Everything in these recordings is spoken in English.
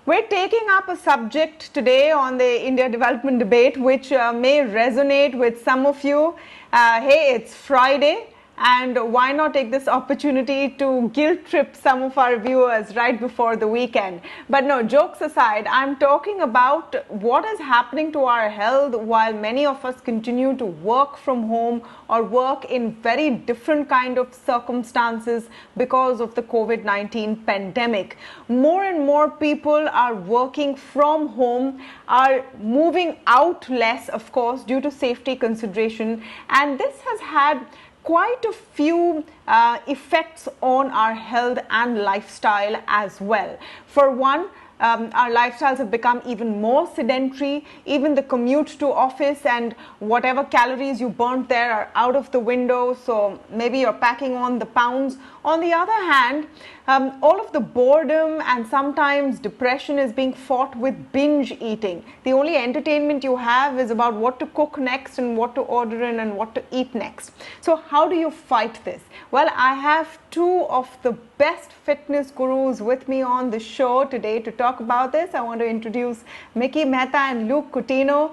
We're taking up a subject today on the India development debate, which may resonate with some of you. Hey, it's Friday. And why not take this opportunity to guilt trip some of our viewers right before the weekend? But no, jokes aside, I'm talking about what is happening to our health while many of us continue to work from home or work in very different kind of circumstances because of the COVID-19 pandemic. More and more people are working from home, are moving out less, of course, due to safety consideration. And this has had quite a few effects on our health and lifestyle as well. For one, our lifestyles have become even more sedentary. Even the commute to office and whatever calories you burnt there are out of the window, so maybe you're packing on the pounds. On the other hand, all of the boredom and sometimes depression is being fought with binge eating. The only entertainment you have is about what to cook next and what to order in and what to eat next. So how do you fight this? Well, I have two of the best fitness gurus with me on the show today to talk about this. I want to introduce Mehta and Luke Coutinho,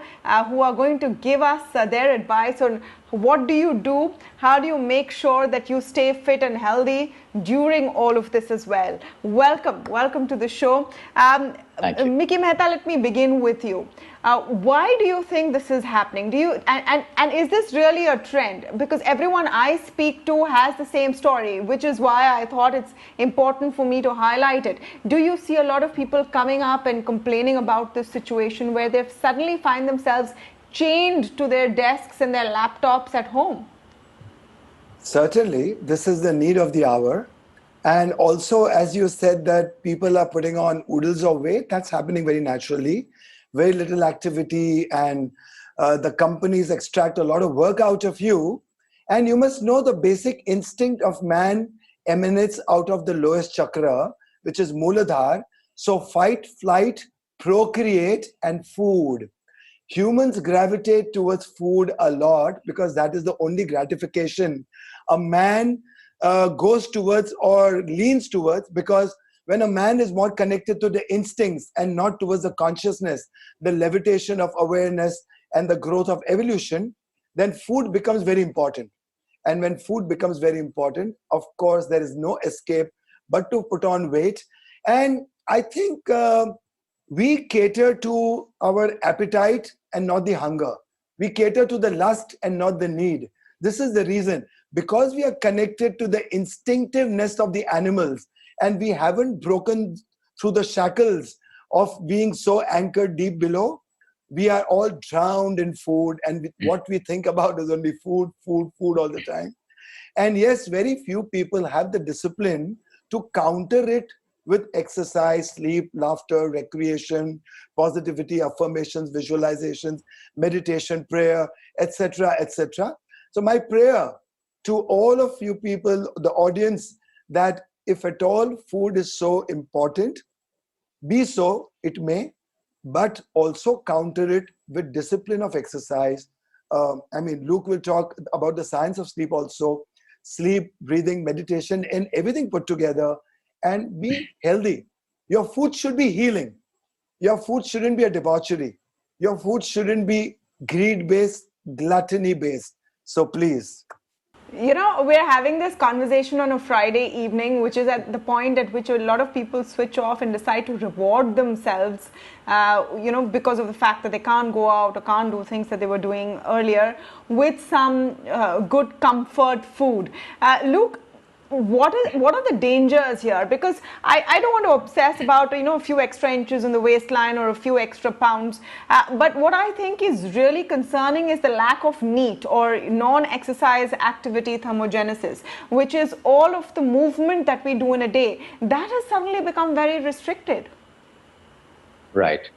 who are going to give us their advice on what do you do, how do you make sure that you stay fit and healthy during all of this as well. Welcome to the show. Thank you. Mehta, let me begin with you. Why do you think this is happening? And is this really a trend? Because everyone I speak to has the same story, which is why I thought it's important for me to highlight it. Do you see a lot of people coming up and complaining about this situation where they suddenly find themselves chained to their desks and their laptops at home? Certainly, this is the need of the hour. And also, as you said, that people are putting on oodles of weight, that's happening very naturally. Very little activity, and the companies extract a lot of work out of you. And you must know the basic instinct of man emanates out of the lowest chakra, which is Mooladhara. So fight, flight, procreate, and food. Humans gravitate towards food a lot because that is the only gratification a man goes towards or leans towards, because when a man is more connected to the instincts and not towards the consciousness, the levitation of awareness and the growth of evolution, then food becomes very important. And when food becomes very important, of course, there is no escape but to put on weight. And I think we cater to our appetite and not the hunger. We cater to the lust and not the need. This is the reason. Because we are connected to the instinctiveness of the animals, and we haven't broken through the shackles of being so anchored deep below, we are all drowned in food, and what we think about is only food all the time. And yes, very few people have the discipline to counter it with exercise, sleep, laughter, recreation, positivity, affirmations, visualizations, meditation, prayer, etc., etc. So my prayer to all of you people, the audience, that if at all food is so important, be so, it may, but also counter it with discipline of exercise. Luke will talk about the science of sleep also, sleep, breathing, meditation, and everything put together, and be healthy. Your food should be healing. Your food shouldn't be a debauchery. Your food shouldn't be greed-based, gluttony-based. So please. You know, we're having this conversation on a Friday evening, which is at the point at which a lot of people switch off and decide to reward themselves, because of the fact that they can't go out or can't do things that they were doing earlier, with some good comfort food. Luke, what are the dangers here? Because I don't want to obsess about a few extra inches in the waistline or a few extra pounds, but what I think is really concerning is the lack of NEAT, or non-exercise activity thermogenesis, which is all of the movement that we do in a day. That has suddenly become very restricted. Right.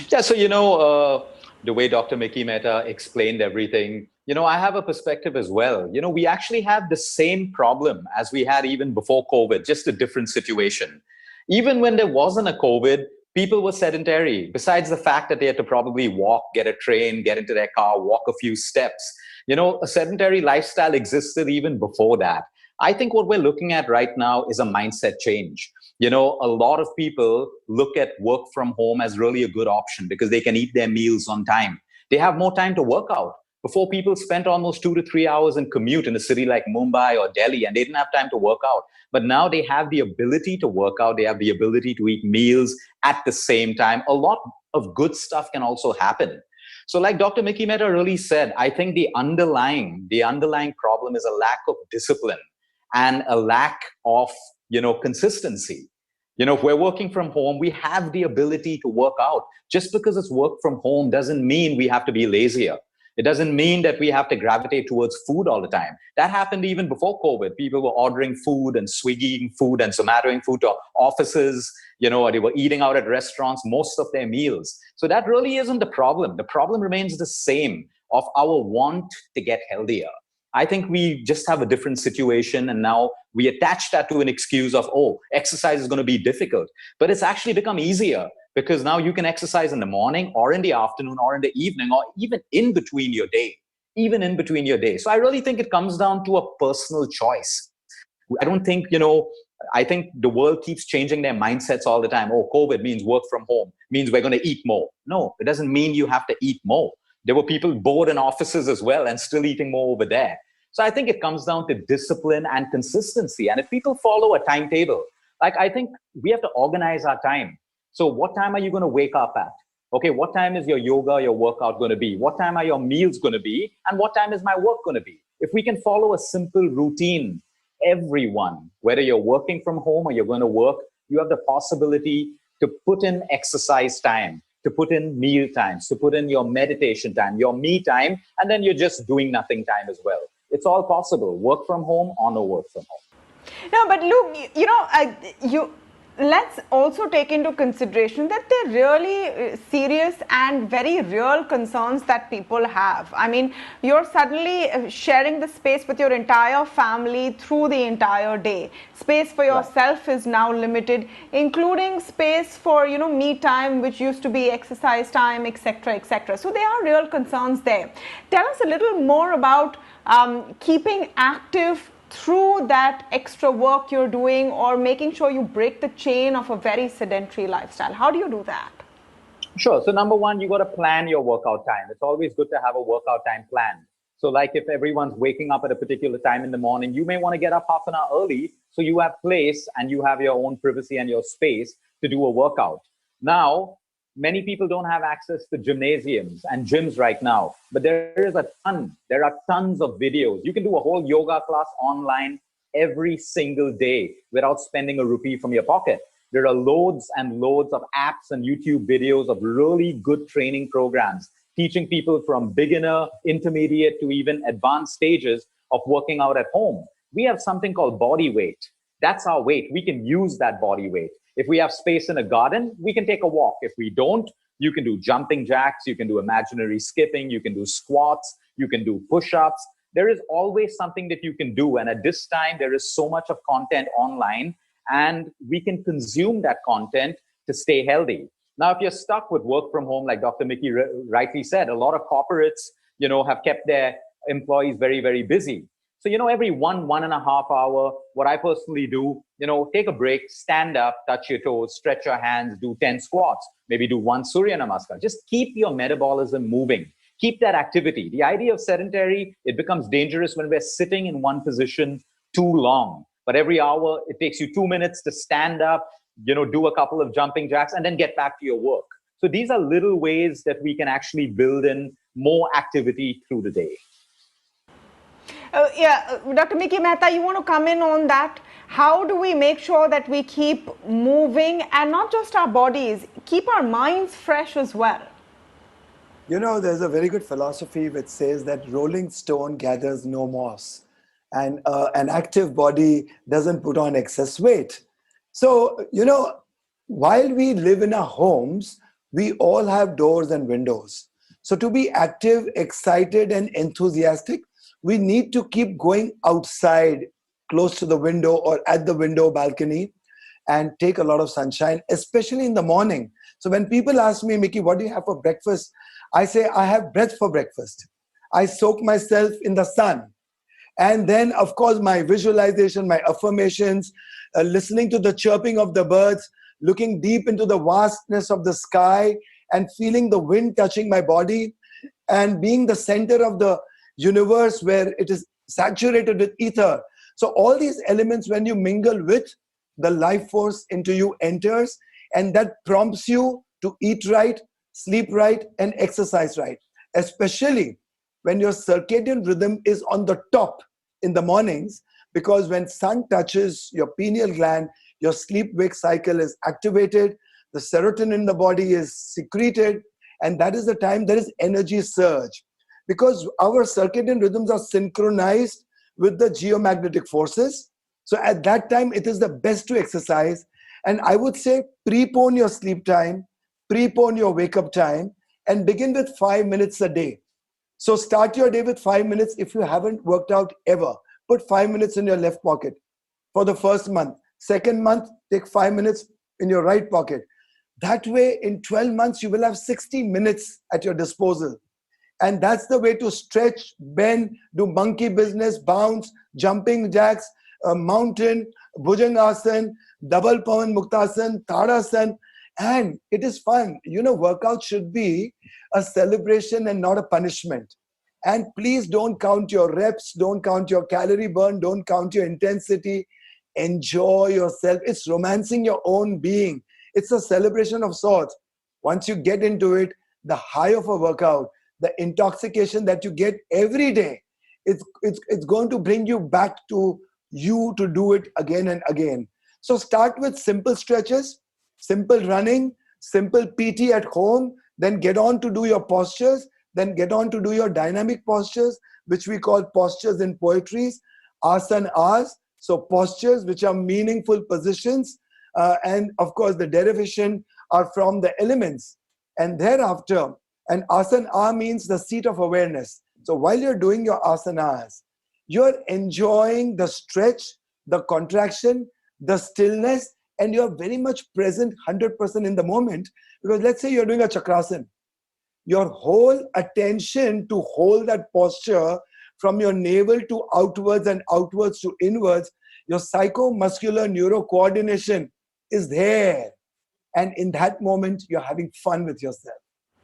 Yeah, so the way Dr. Mehta explained everything, I have a perspective as well. We actually have the same problem as we had even before COVID, just a different situation. Even when there wasn't a COVID, people were sedentary, besides the fact that they had to probably walk, get a train, get into their car, walk a few steps. A sedentary lifestyle existed even before that. I think what we're looking at right now is a mindset change. A lot of people look at work from home as really a good option because they can eat their meals on time. They have more time to work out. Before, people spent almost 2 to 3 hours in commute in a city like Mumbai or Delhi, and they didn't have time to work out. But now they have the ability to work out. They have the ability to eat meals at the same time. A lot of good stuff can also happen. So like Dr. Mickey Mehta really said, I think the underlying problem is a lack of discipline and a lack of, consistency. If we're working from home, we have the ability to work out. Just because it's work from home doesn't mean we have to be lazier. It doesn't mean that we have to gravitate towards food all the time. That happened even before COVID. People were ordering food and Swiggying food and Zomatoing food to offices, or they were eating out at restaurants most of their meals. So that really isn't the problem. The problem remains the same, of our want to get healthier. I think we just have a different situation, and now we attach that to an excuse of, oh, exercise is going to be difficult. But it's actually become easier because now you can exercise in the morning or in the afternoon or in the evening or even in between your day. So I really think it comes down to a personal choice. I don't think, I think the world keeps changing their mindsets all the time. Oh, COVID means work from home, means we're going to eat more. No, it doesn't mean you have to eat more. There were people bored in offices as well and still eating more over there. So I think it comes down to discipline and consistency. And if people follow a timetable, like I think we have to organize our time. So what time are you going to wake up at? Okay, what time is your yoga, your workout going to be? What time are your meals going to be? And what time is my work going to be? If we can follow a simple routine, everyone, whether you're working from home or you're going to work, you have the possibility to put in exercise time, to put in meal times, to put in your meditation time, your me time, and then you're just doing nothing time as well. It's all possible. Work from home or no work from home. No, but Luke, let's also take into consideration that they're really serious and very real concerns that people have. I mean, you're suddenly sharing the space with your entire family through the entire day. Space for yourself is now limited, including space for, me time, which used to be exercise time, etc., etc. So there are real concerns there. Tell us a little more about keeping active through that extra work you're doing, or making sure you break the chain of a very sedentary lifestyle. How do you do that? Sure. So number one, you got to plan your workout time. It's always good to have a workout time planned. So like if everyone's waking up at a particular time in the morning, you may want to get up half an hour early so you have place and you have your own privacy and your space to do a workout. Now, many people don't have access to gymnasiums and gyms right now, but there are tons of videos. You can do a whole yoga class online every single day without spending a rupee from your pocket. There are loads and loads of apps and YouTube videos of really good training programs, teaching people from beginner, intermediate to even advanced stages of working out at home. We have something called body weight. That's our weight. We can use that body weight. If we have space in a garden, we can take a walk. If we don't, you can do jumping jacks, you can do imaginary skipping, you can do squats, you can do push-ups. There is always something that you can do. And at this time, there is so much of content online, and we can consume that content to stay healthy. Now, if you're stuck with work from home, like Dr. Mickey rightly said, a lot of corporates, have kept their employees very, very busy. So, every 1.5 hour, what I personally do, take a break, stand up, touch your toes, stretch your hands, do 10 squats, maybe do 1 Surya Namaskar. Just keep your metabolism moving. Keep that activity. The idea of sedentary, it becomes dangerous when we're sitting in one position too long. But every hour, it takes you 2 minutes to stand up, do a couple of jumping jacks, and then get back to your work. So these are little ways that we can actually build in more activity through the day. Dr. Mickey Mehta, you want to come in on that? How do we make sure that we keep moving, and not just our bodies, keep our minds fresh as well? There's a very good philosophy which says that rolling stone gathers no moss, and an active body doesn't put on excess weight. So, while we live in our homes, we all have doors and windows. So to be active, excited, and enthusiastic, we need to keep going outside, close to the window or at the window balcony, and take a lot of sunshine, especially in the morning. So when people ask me, Mickey, what do you have for breakfast? I say, I have breath for breakfast. I soak myself in the sun. And then, of course, my visualization, my affirmations, listening to the chirping of the birds, looking deep into the vastness of the sky, and feeling the wind touching my body, and being the center of the universe where it is saturated with ether. So all these elements, when you mingle with, the life force into you enters, and that prompts you to eat right, sleep right, and exercise right. Especially when your circadian rhythm is on the top in the mornings, because when sun touches your pineal gland, your sleep-wake cycle is activated, the serotonin in the body is secreted, and that is the time there is energy surge. Because our circadian rhythms are synchronized with the geomagnetic forces. So at that time, it is the best to exercise. And I would say prepone your sleep time, prepone your wake-up time, and begin with 5 minutes a day. So start your day with 5 minutes. If you haven't worked out ever, put 5 minutes in your left pocket for the first month. Second month, take 5 minutes in your right pocket. That way, in 12 months, you will have 60 minutes at your disposal. And that's the way to stretch, bend, do monkey business, bounce, jumping jacks, mountain, bhujangasana, double pavan muktasan, tadasan. And it is fun. Workout should be a celebration and not a punishment. And please don't count your reps, don't count your calorie burn, don't count your intensity. Enjoy yourself. It's romancing your own being. It's a celebration of sorts. Once you get into it, the high of a workout, the intoxication that you get every day, it's going to bring you back to you to do it again and again. So start with simple stretches, simple running, simple PT at home, then get on to do your postures, then get on to do your dynamic postures, which we call postures in poetries, asanas. So postures which are meaningful positions, and of course the derivation are from the elements. And thereafter, and asana means the seat of awareness. So while you're doing your asanas, you're enjoying the stretch, the contraction, the stillness, and you're very much present 100% in the moment. Because let's say you're doing a chakrasana. Your whole attention to hold that posture from your navel to outwards and outwards to inwards, your psychomuscular neuro coordination is there. And in that moment, you're having fun with yourself.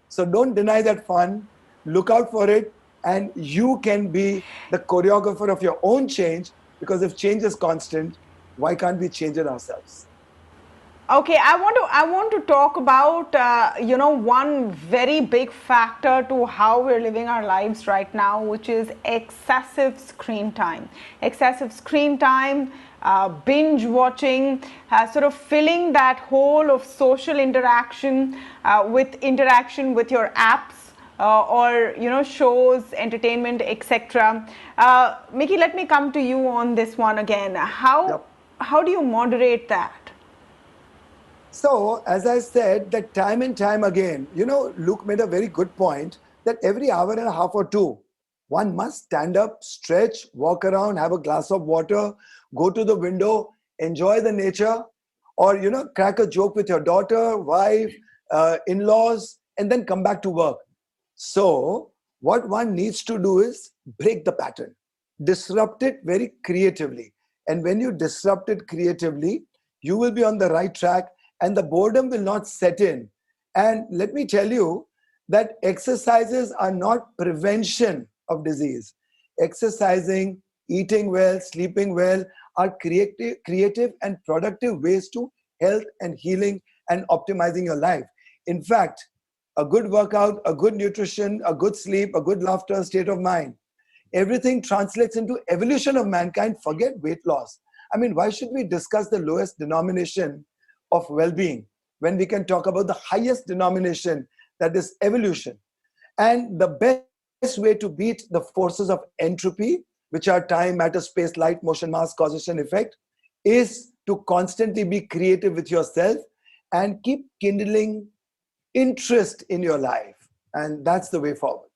So don't deny that fun, look out for it, and you can be the choreographer of your own change, because if change is constant, why can't we change it ourselves? Okay, I want to talk about one very big factor to how we're living our lives right now, which is excessive screen time. Excessive screen time, binge watching, sort of filling that hole of social interaction with your apps. Or shows, entertainment, etc. Mickey, let me come to you on this one again. How do you moderate that? So, as I said, that time and time again, Luke made a very good point that every hour and a half or two, one must stand up, stretch, walk around, have a glass of water, go to the window, enjoy the nature, or, crack a joke with your daughter, wife, in-laws, and then come back to work. So, what one needs to do is break the pattern, disrupt it very creatively. And when you disrupt it creatively, you will be on the right track and the boredom will not set in. And let me tell you that exercises are not prevention of disease. Exercising, eating well, sleeping well are creative and productive ways to health and healing and optimizing your life. In fact, a good workout, a good nutrition, a good sleep, a good laughter, state of mind, everything translates into evolution of mankind. Forget weight loss. I mean, why should we discuss the lowest denomination of well-being when we can talk about the highest denomination, that is evolution? And the best way to beat the forces of entropy, which are time, matter, space, light, motion, mass, causation, effect, is to constantly be creative with yourself and keep kindling interest in your life. And that's the way forward.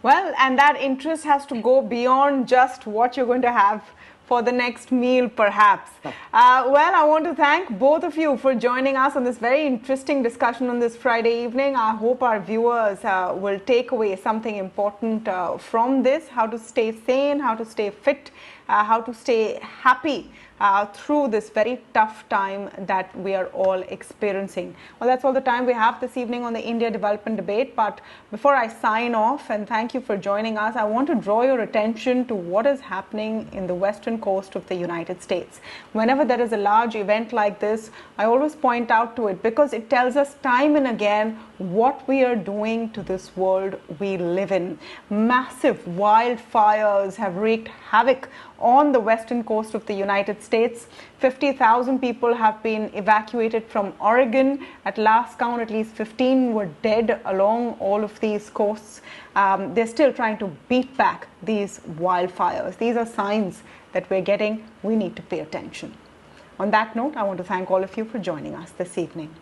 Well, and that interest has to go beyond just what you're going to have for the next meal, perhaps. Well, I want to thank both of you for joining us on this very interesting discussion on this Friday evening. I hope our viewers will take away something important from this, how to stay sane, how to stay fit, how to stay happy through this very tough time that we are all experiencing. Well, that's all the time we have this evening on the India Development Debate. But before I sign off and thank you for joining us, I want to draw your attention to what is happening in the western coast of the United States. Whenever there is a large event like this, I always point out to it because it tells us time and again what we are doing to this world we live in. Massive wildfires have wreaked havoc on the western coast of the United States. 50,000 people have been evacuated from Oregon. At last count, at least 15 were dead along all of these coasts. They're still trying to beat back these wildfires. These are signs that we're getting. We need to pay attention. On that note, I want to thank all of you for joining us this evening.